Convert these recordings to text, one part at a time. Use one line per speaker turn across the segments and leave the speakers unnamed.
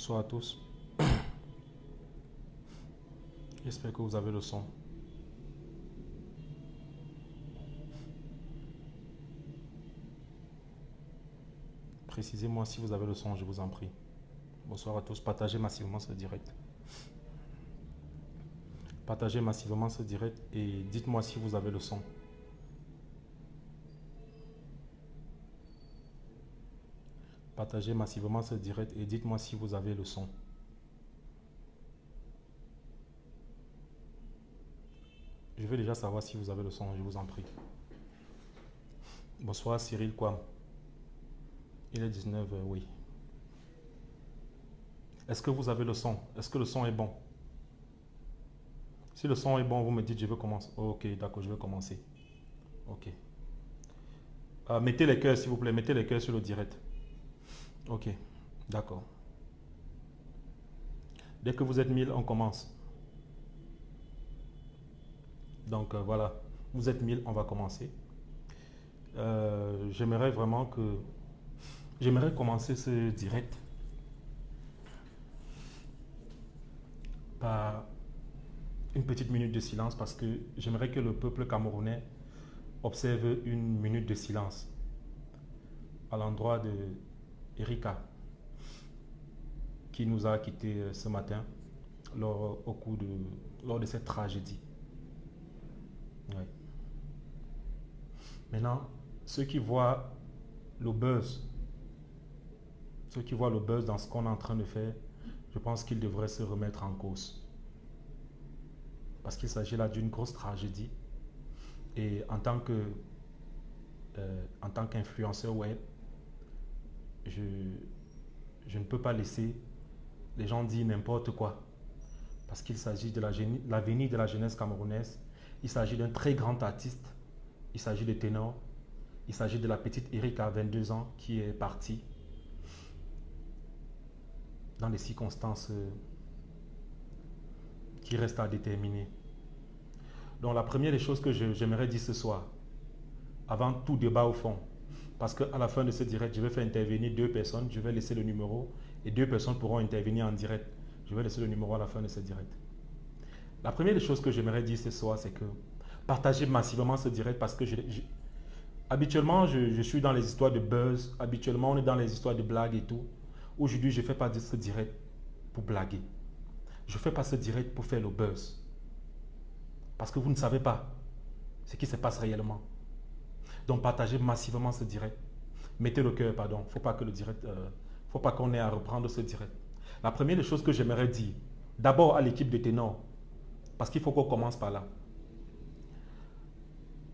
Bonsoir à tous. J'espère que vous avez le son. Précisez-moi si vous avez le son, je vous en prie. Bonsoir à tous. Partagez massivement ce direct. Partagez massivement ce direct et dites-moi si vous avez le son. Partagez massivement ce direct et dites-moi si vous avez le son. Je veux déjà savoir si vous avez le son, je vous en prie. Bonsoir Cyril Kwam. Il est 19 h, oui. Est-ce que vous avez le son? Est-ce que le son est bon? Si le son est bon, vous me dites je veux commencer. Ok, d'accord, je vais commencer. Ok. Mettez les cœurs s'il vous plaît, mettez les cœurs sur le direct. Ok, d'accord. Dès que vous êtes 1000, on commence. Donc voilà, vous êtes 1000, on va commencer. J'aimerais vraiment que... J'aimerais commencer ce direct par une petite minute de silence parce que j'aimerais que le peuple camerounais observe une minute de silence à l'endroit de Erika qui nous a quittés ce matin lors de cette tragédie. Ouais. Maintenant, ceux qui voient le buzz dans ce qu'on est en train de faire, je pense qu'ils devraient se remettre en cause. Parce qu'il s'agit là d'une grosse tragédie. Et en tant qu'influenceur web, je ne peux pas laisser les gens dire n'importe quoi. Parce qu'il s'agit de l'avenir de la jeunesse camerounaise. Il s'agit d'un très grand artiste. Il s'agit de Ténor. Il s'agit de la petite Erika, 22 ans, qui est partie dans des circonstances qui restent à déterminer. Donc la première des choses que j'aimerais dire ce soir, avant tout débat au fond, parce qu'à la fin de ce direct, je vais faire intervenir 2 personnes, je vais laisser le numéro et 2 personnes pourront intervenir en direct. Je vais laisser le numéro à la fin de ce direct. La première des choses que j'aimerais dire ce soir, c'est que partagez massivement ce direct parce que habituellement, je suis dans les histoires de buzz, habituellement on est dans les histoires de blagues et tout. Aujourd'hui, je ne fais pas ce direct pour blaguer. Je ne fais pas ce direct pour faire le buzz. Parce que vous ne savez pas ce qui se passe réellement. Donc partagez massivement ce direct. Mettez le cœur, pardon. Faut pas qu'on ait à reprendre ce direct. La première des choses que j'aimerais dire, d'abord à l'équipe de Ténor, parce qu'il faut qu'on commence par là.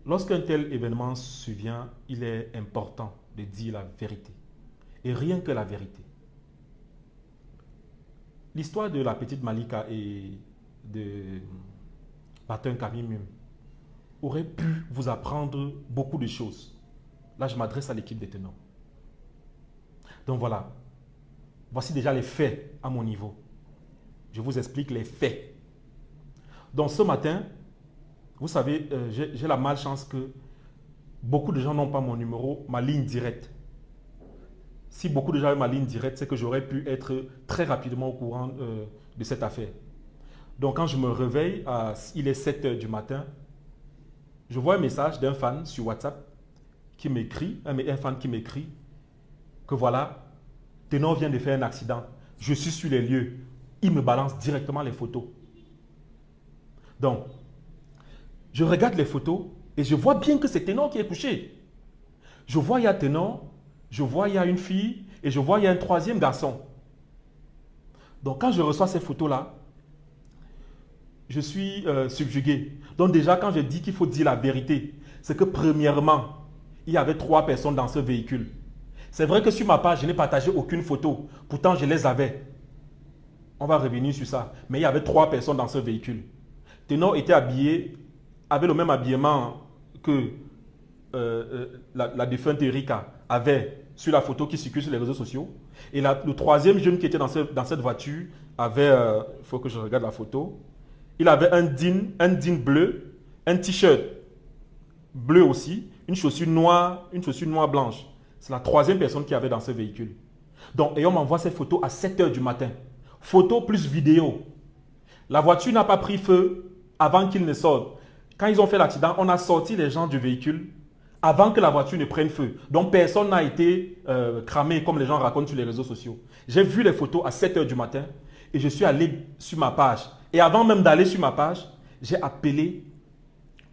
Lorsqu'un tel événement survient, il est important de dire la vérité. Et rien que la vérité. L'histoire de la petite Malika et de Martin Kamimum aurait pu vous apprendre beaucoup de choses. Là, je m'adresse à l'équipe des Ténors. Donc voilà. Voici déjà les faits à mon niveau. Je vous explique les faits. Donc ce matin, vous savez, j'ai la malchance que beaucoup de gens n'ont pas mon numéro, ma ligne directe. Si beaucoup de gens ont ma ligne directe, c'est que j'aurais pu être très rapidement au courant de cette affaire. Donc quand je me réveille, il est 7 h du matin, je vois un message d'un fan sur WhatsApp qui m'écrit, un fan qui m'écrit que voilà, Ténor vient de faire un accident. Je suis sur les lieux. Il me balance directement les photos. Donc, je regarde les photos et je vois bien que c'est Ténor qui est couché. Je vois il y a Ténor, je vois il y a une fille et je vois il y a un troisième garçon. Donc quand je reçois ces photos-là, je suis subjugué. Donc déjà, quand je dis qu'il faut dire la vérité, c'est que premièrement, il y avait 3 personnes dans ce véhicule. C'est vrai que sur ma page, je n'ai partagé aucune photo. Pourtant, je les avais. On va revenir sur ça. Mais il y avait 3 personnes dans ce véhicule. Ténor était habillé, avait le même habillement que la défunte Erika avait sur la photo qui circule sur les réseaux sociaux. Et le troisième jeune qui était dans cette voiture avait, il faut que je regarde la photo, il avait un jean bleu, un t-shirt bleu aussi, une chaussure noire blanche. C'est la 3e personne qui avait dans ce véhicule. Donc, et on m'envoie ces photos à 7 heures du matin. Photos plus vidéo. La voiture n'a pas pris feu avant qu'il ne sorte. Quand ils ont fait l'accident, on a sorti les gens du véhicule avant que la voiture ne prenne feu. Donc, personne n'a été cramé comme les gens racontent sur les réseaux sociaux. J'ai vu les photos à 7 heures du matin et je suis allé sur ma page. Et avant même d'aller sur ma page, j'ai appelé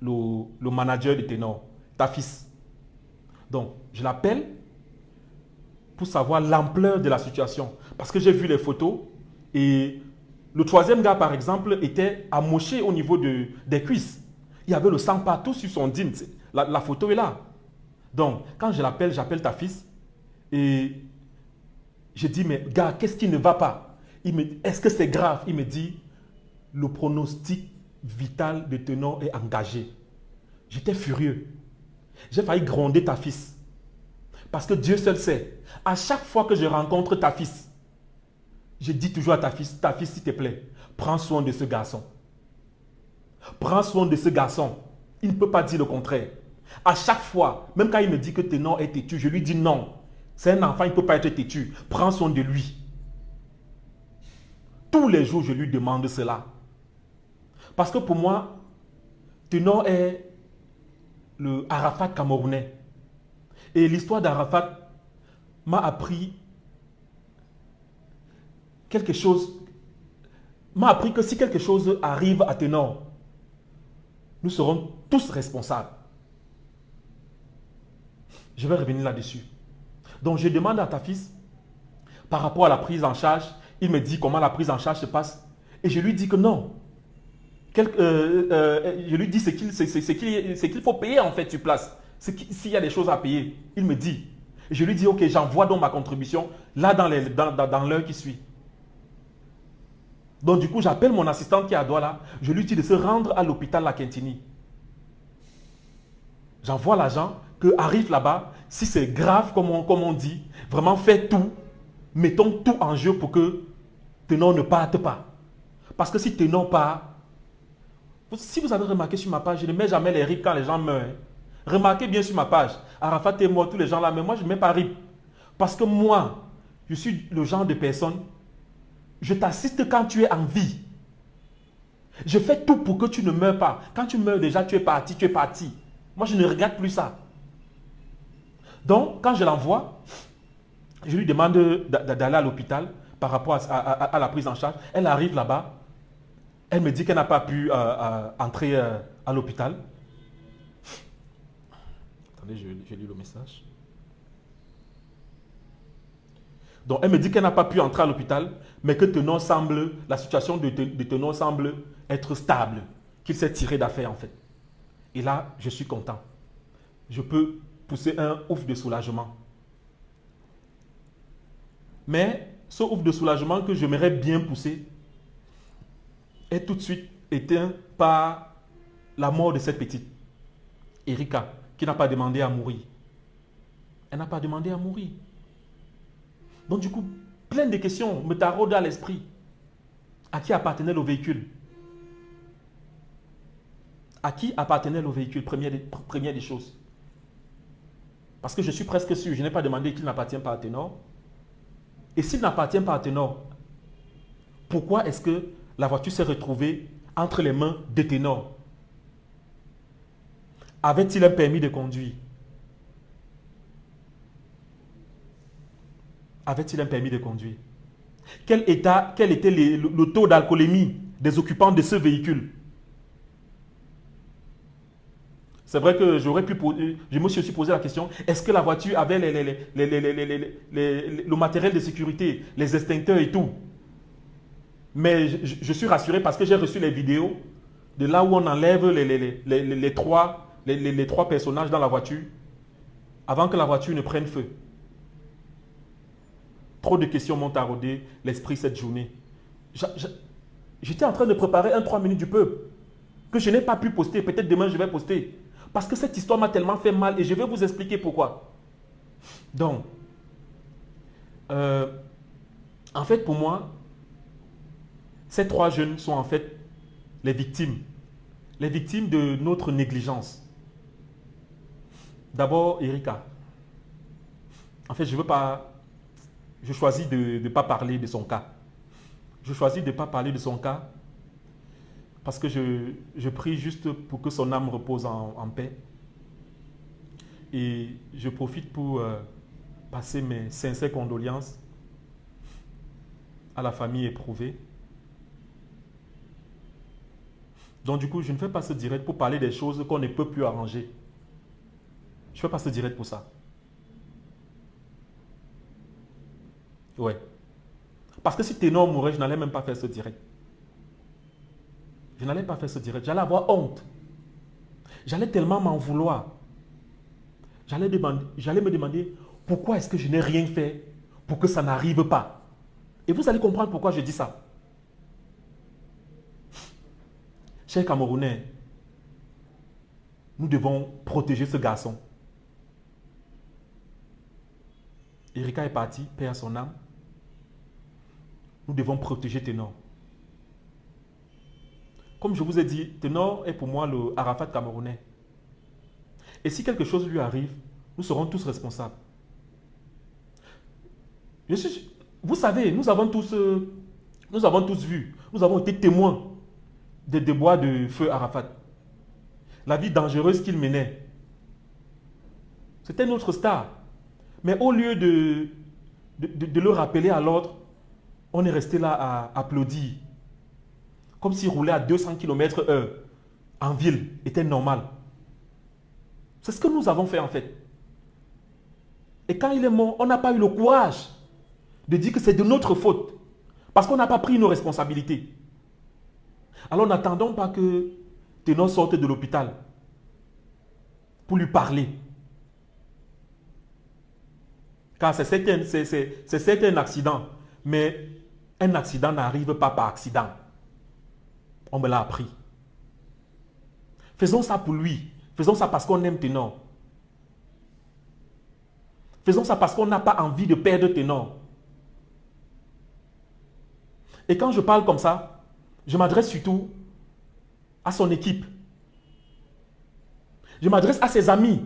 le manager de Ténor, Tafis. Donc, je l'appelle pour savoir l'ampleur de la situation. Parce que j'ai vu les photos et le troisième gars, par exemple, était amoché au niveau des cuisses. Il y avait le sang partout sur son jean. La photo est là. Donc, quand je l'appelle, j'appelle Tafis et je dis, mais gars, qu'est-ce qui ne va pas? Il me dit, est-ce que c'est grave? Il me dit, le pronostic vital de Ténor est engagé. J'étais furieux. J'ai failli gronder Tafis. Parce que Dieu seul sait. À chaque fois que je rencontre Tafis, je dis toujours à Tafis, s'il te plaît, prends soin de ce garçon. Prends soin de ce garçon. Il ne peut pas dire le contraire. À chaque fois, même quand il me dit que Ténor est têtu, je lui dis non. C'est un enfant, il ne peut pas être têtu. Prends soin de lui. Tous les jours, je lui demande cela. Parce que pour moi, Ténor est le Arafat camerounais. Et l'histoire d'Arafat m'a appris quelque chose. M'a appris que si quelque chose arrive à Ténor, nous serons tous responsables. Je vais revenir là-dessus. Donc je demande à Tafis, par rapport à la prise en charge, il me dit comment la prise en charge se passe. Et je lui dis que non. Je lui dis ce qu'il faut payer en fait sur place. S'il y a des choses à payer, il me dit. Et je lui dis, ok, j'envoie donc ma contribution là dans l'heure qui suit. Donc du coup, j'appelle mon assistante qui est à Douala. Je lui dis de se rendre à l'hôpital La Quintini. J'envoie l'agent, que arrive là-bas. Si c'est grave, comme on dit, vraiment fais tout. Mettons tout en jeu pour que Ténor ne parte pas. Parce que si Ténor part, si vous avez remarqué sur ma page, je ne mets jamais les RIP quand les gens meurent. Remarquez bien sur ma page, Arafat est mort, tous les gens là, mais moi je ne mets pas RIP. Parce que moi, je suis le genre de personne, je t'assiste quand tu es en vie. Je fais tout pour que tu ne meurs pas. Quand tu meurs déjà, tu es parti, tu es parti. Moi je ne regarde plus ça. Donc, quand je l'envoie, je lui demande d'aller à l'hôpital par rapport à la prise en charge. Elle arrive là-bas. Elle me dit qu'elle n'a pas pu entrer à l'hôpital. Attendez, je lis le message. Donc, elle me dit qu'elle n'a pas pu entrer à l'hôpital, mais que la situation de Ténor semble être stable, qu'il s'est tiré d'affaire en fait. Et là, je suis content. Je peux pousser un ouf de soulagement. Mais ce ouf de soulagement que j'aimerais bien pousser est tout de suite éteint par la mort de cette petite, Erika, qui n'a pas demandé à mourir. Elle n'a pas demandé à mourir. Donc du coup, plein de questions me taraudent à l'esprit. À qui appartenait le véhicule? À qui appartenait le véhicule? Première des choses. Parce que je suis presque sûr, je n'ai pas demandé qu'il n'appartient pas à Ténor. Et s'il n'appartient pas à Ténor, pourquoi est-ce que la voiture s'est retrouvée entre les mains de Ténor? Avait-il un permis de conduire? Avait-il un permis de conduire? Quel était le taux d'alcoolémie des occupants de ce véhicule? C'est vrai que je me suis aussi posé la question, est-ce que la voiture avait le matériel de sécurité, les extincteurs et tout? Mais je suis rassuré parce que j'ai reçu les vidéos de là où on enlève les trois personnages dans la voiture avant que la voiture ne prenne feu. Trop de questions m'ont taraudé l'esprit cette journée. J'étais en train de préparer un 3 minutes du peuple que je n'ai pas pu poster. Peut-être demain je vais poster. Parce que cette histoire m'a tellement fait mal et je vais vous expliquer pourquoi. Donc, en fait pour moi, ces 3 jeunes sont en fait les victimes. Les victimes de notre négligence. D'abord, Erika. En fait, je ne veux pas je choisis de ne pas parler de son cas. Je choisis de ne pas parler de son cas parce que je prie juste pour que son âme repose en paix. Et je profite pour passer mes sincères condoléances à la famille éprouvée. Donc du coup, je ne fais pas ce direct pour parler des choses qu'on ne peut plus arranger. Je ne fais pas ce direct pour ça. Ouais. Parce que si Ténor mourait, je n'allais même pas faire ce direct. Je n'allais pas faire ce direct. J'allais avoir honte. J'allais tellement m'en vouloir. J'allais me demander pourquoi est-ce que je n'ai rien fait pour que ça n'arrive pas. Et vous allez comprendre pourquoi je dis ça. Chers Camerounais, nous devons protéger ce garçon. Erika est partie, paix à son âme. Nous devons protéger Ténor. Comme je vous ai dit, Ténor est pour moi le Arafat camerounais. Et si quelque chose lui arrive, nous serons tous responsables. Vous savez, nous avons tous vu, nous avons été témoins des déboires de feu Arafat. La vie dangereuse qu'il menait. C'était notre star. Mais au lieu de le rappeler à l'ordre, on est resté là à applaudir. Comme s'il roulait à 200 km/h en ville était normal. C'est ce que nous avons fait en fait. Et quand il est mort, on n'a pas eu le courage de dire que c'est de notre faute. Parce qu'on n'a pas pris nos responsabilités. Alors n'attendons pas que Ténor sorte de l'hôpital pour lui parler. Car c'est certes un accident. Mais un accident n'arrive pas par accident. On me l'a appris. Faisons ça pour lui. Faisons ça parce qu'on aime Ténor. Faisons ça parce qu'on n'a pas envie de perdre Ténor. Et quand je parle comme ça, je m'adresse surtout à son équipe. Je m'adresse à ses amis.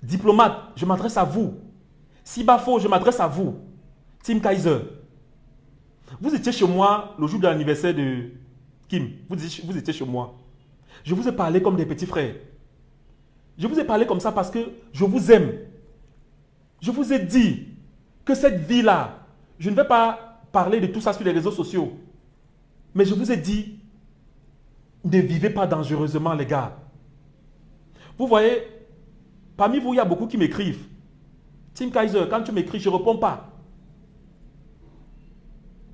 Diplomates, je m'adresse à vous. Sibafo, je m'adresse à vous. Tim Kaiser. Vous étiez chez moi le jour de l'anniversaire de Kim. Vous étiez chez moi. Je vous ai parlé comme des petits frères. Je vous ai parlé comme ça parce que je vous aime. Je vous ai dit que cette vie-là, je ne vais pas parler de tout ça sur les réseaux sociaux. Mais je vous ai dit, ne vivez pas dangereusement, les gars. Vous voyez, parmi vous, il y a beaucoup qui m'écrivent. Tim Kaiser, quand tu m'écris, je ne réponds pas.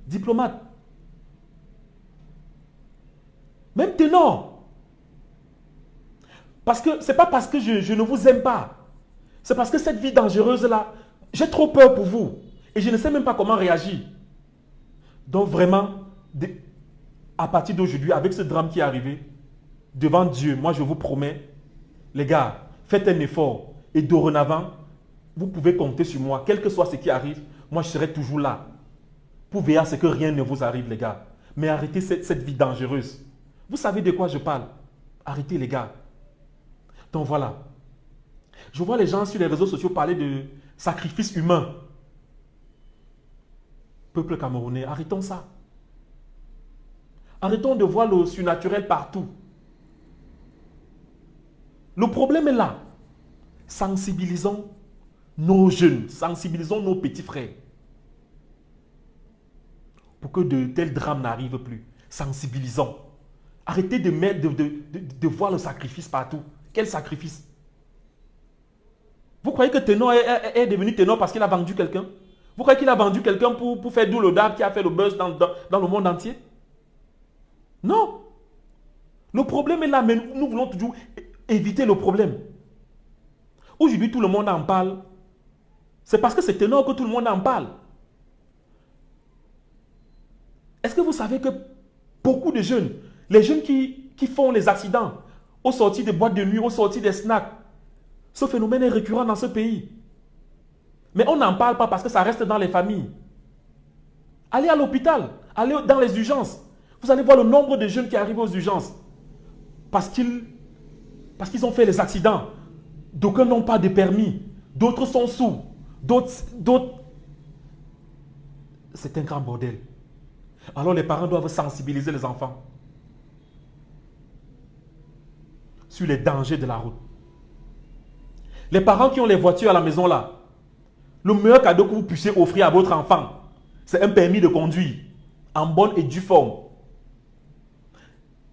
Diplomate. Même Ténor. Parce que ce n'est pas parce que je ne vous aime pas. C'est parce que cette vie dangereuse-là, j'ai trop peur pour vous. Et je ne sais même pas comment réagir. Donc vraiment, à partir d'aujourd'hui, avec ce drame qui est arrivé, devant Dieu, moi je vous promets, les gars, faites un effort. Et dorénavant, vous pouvez compter sur moi. Quel que soit ce qui arrive, moi je serai toujours là. Pour veiller à ce que rien ne vous arrive, les gars. Mais arrêtez cette vie dangereuse. Vous savez de quoi je parle? Arrêtez, les gars. Donc voilà. Je vois les gens sur les réseaux sociaux parler de sacrifice humain. Peuple camerounais, arrêtons ça. Arrêtons de voir le surnaturel partout. Le problème est là. Sensibilisons nos jeunes, sensibilisons nos petits frères. Pour que de tels drames n'arrivent plus. Sensibilisons. Arrêtez de voir le sacrifice partout. Quel sacrifice? Vous croyez que Ténor est devenu Ténor parce qu'il a vendu quelqu'un? Vous croyez qu'il a vendu quelqu'un pour faire d'où le dab qui a fait le buzz dans le monde entier? Non. Le problème est là, mais nous voulons toujours éviter le problème. Aujourd'hui, tout le monde en parle. C'est parce que c'est Ténor que tout le monde en parle. Est-ce que vous savez que beaucoup de jeunes, les jeunes qui font les accidents, aux sorties des boîtes de nuit, aux sorties des snacks, ce phénomène est récurrent dans ce pays. Mais on n'en parle pas parce que ça reste dans les familles. Allez à l'hôpital, allez dans les urgences. Vous allez voir le nombre de jeunes qui arrivent aux urgences parce qu'ils ont fait les accidents. D'aucuns n'ont pas de permis, d'autres sont sous, d'autres c'est un grand bordel. Alors les parents doivent sensibiliser les enfants sur les dangers de la route. Les parents qui ont les voitures à la maison là, le meilleur cadeau que vous puissiez offrir à votre enfant, c'est un permis de conduire en bonne et due forme.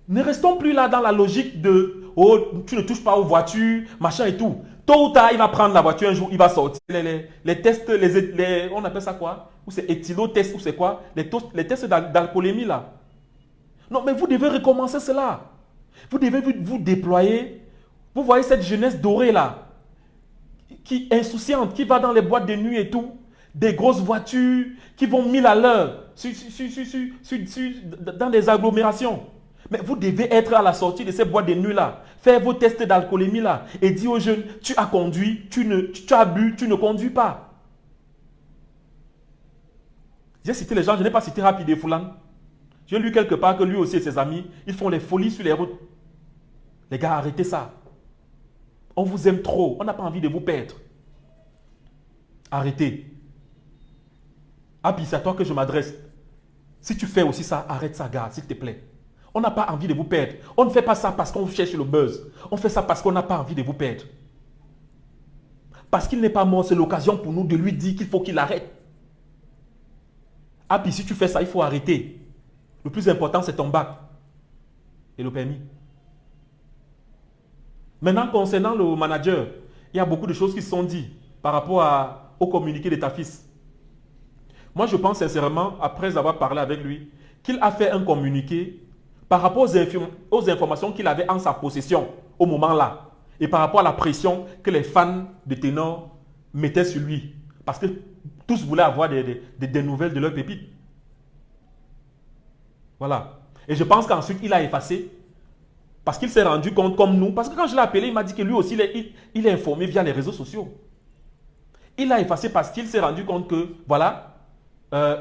Ne restons plus là dans la logique de « Oh, tu ne touches pas aux voitures, machin et tout ». Tôt ou tard, il va prendre la voiture un jour, il va sortir. Les tests, on appelle ça quoi? Ou c'est éthylotest, ou c'est quoi? Les tests d'alcoolémie là. Non, mais vous devez recommencer cela. Vous devez vous déployer. Vous voyez cette jeunesse dorée là, qui est insouciante, qui va dans les boîtes de nuit et tout, des grosses voitures qui vont 1000 à l'heure dans des agglomérations. Mais vous devez être à la sortie de ces boîtes de nuit là, faire vos tests d'alcoolémie là et dire aux jeunes, tu as conduit, tu as bu, tu ne conduis pas. J'ai cité les gens, je n'ai pas cité Rapide et Foulan. J'ai lu quelque part que lui aussi et ses amis, ils font les folies sur les routes. Les gars, arrêtez ça. On vous aime trop, on n'a pas envie de vous perdre. Arrêtez. Ah, puis c'est à toi que je m'adresse. Si tu fais aussi ça, arrête ça, gars, s'il te plaît. On n'a pas envie de vous perdre. On ne fait pas ça parce qu'on cherche le buzz. On fait ça parce qu'on n'a pas envie de vous perdre. Parce qu'il n'est pas mort, c'est l'occasion pour nous de lui dire qu'il faut qu'il arrête. Ah, puis si tu fais ça, il faut arrêter. Le plus important, c'est ton bac et le permis. Maintenant, concernant le manager, il y a beaucoup de choses qui se sont dites par rapport au communiqué de ta fils. Moi, je pense sincèrement, après avoir parlé avec lui, qu'il a fait un communiqué par rapport aux informations qu'il avait en sa possession au moment-là et par rapport à la pression que les fans de Ténor mettaient sur lui. Parce que tous voulaient avoir des nouvelles de leur pépite. Voilà. Et je pense qu'ensuite, il a effacé parce qu'il s'est rendu compte comme nous. Parce que quand je l'ai appelé, il m'a dit que lui aussi, il est informé via les réseaux sociaux. Il a effacé parce qu'il s'est rendu compte que, voilà,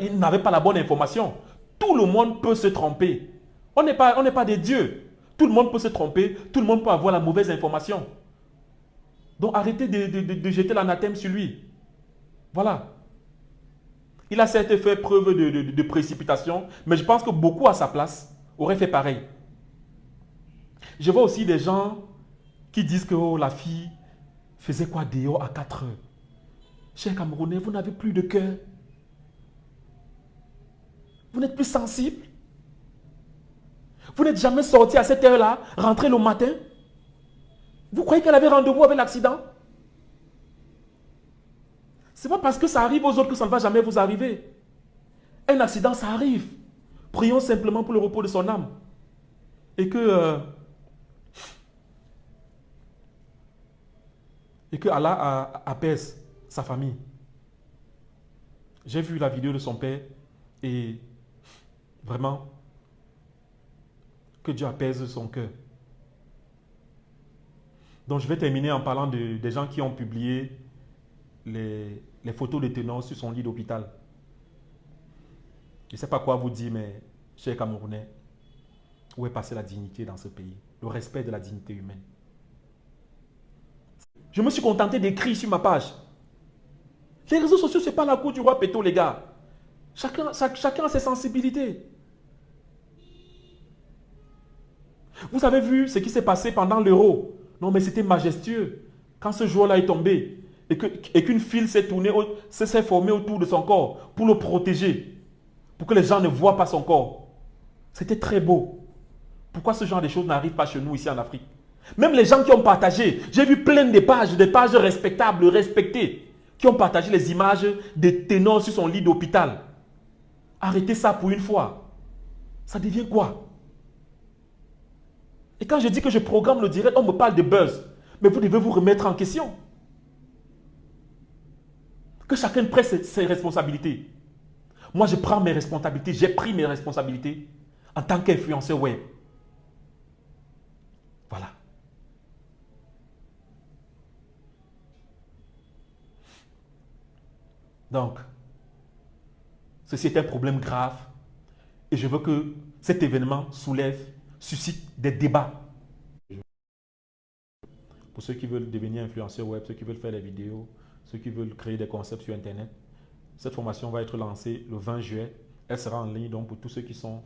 il n'avait pas la bonne information. Tout le monde peut se tromper. On n'est pas des dieux. Tout le monde peut se tromper. Tout le monde peut avoir la mauvaise information. Donc arrêtez de jeter l'anathème sur lui. Voilà. Il a certes fait preuve de précipitation, mais je pense que beaucoup à sa place auraient fait pareil. Je vois aussi des gens qui disent que oh, la fille faisait quoi dehors à 4 heures. Chers Camerounais, vous n'avez plus de cœur. Vous n'êtes plus sensible. Vous n'êtes jamais sorti à cette heure-là, rentré le matin. Vous croyez qu'elle avait rendez-vous avec l'accident? Ce n'est pas parce que ça arrive aux autres que ça ne va jamais vous arriver. Un accident, ça arrive. Prions simplement pour le repos de son âme. Et que Allah apaise sa famille. J'ai vu la vidéo de son père et vraiment, que Dieu apaise son cœur. Donc je vais terminer en parlant des gens qui ont publié les photos de Ténor sur son lit d'hôpital. Je ne sais pas quoi vous dire, mais chers Camerounais, où est passée la dignité dans ce pays? Le respect de la dignité humaine. Je me suis contenté d'écrire sur ma page. Les réseaux sociaux, ce n'est pas la cour du roi Péto, les gars. Chacun a ses sensibilités. Vous avez vu ce qui s'est passé pendant l'Euro. Non, mais c'était majestueux. Quand ce joueur-là est tombé et qu'une file s'est formée autour de son corps pour le protéger, pour que les gens ne voient pas son corps. C'était très beau. Pourquoi ce genre de choses n'arrive pas chez nous ici en Afrique? Même les gens qui ont partagé, j'ai vu plein de des pages respectables, respectées, qui ont partagé les images de Ténor sur son lit d'hôpital. Arrêtez ça pour une fois. Ça devient quoi? Et quand je dis que je programme le direct, on me parle de buzz. Mais vous devez vous remettre en question. Que chacun prenne ses responsabilités. Moi, je prends mes responsabilités. J'ai pris mes responsabilités en tant qu'influenceur web. Voilà. Donc, ceci est un problème grave. Et je veux que cet événement suscite des débats. Pour ceux qui veulent devenir influenceurs web, ceux qui veulent faire des vidéos, ceux qui veulent créer des concepts sur Internet, Cette formation va être lancée le 20 juillet. Elle sera en ligne donc pour tous ceux qui sont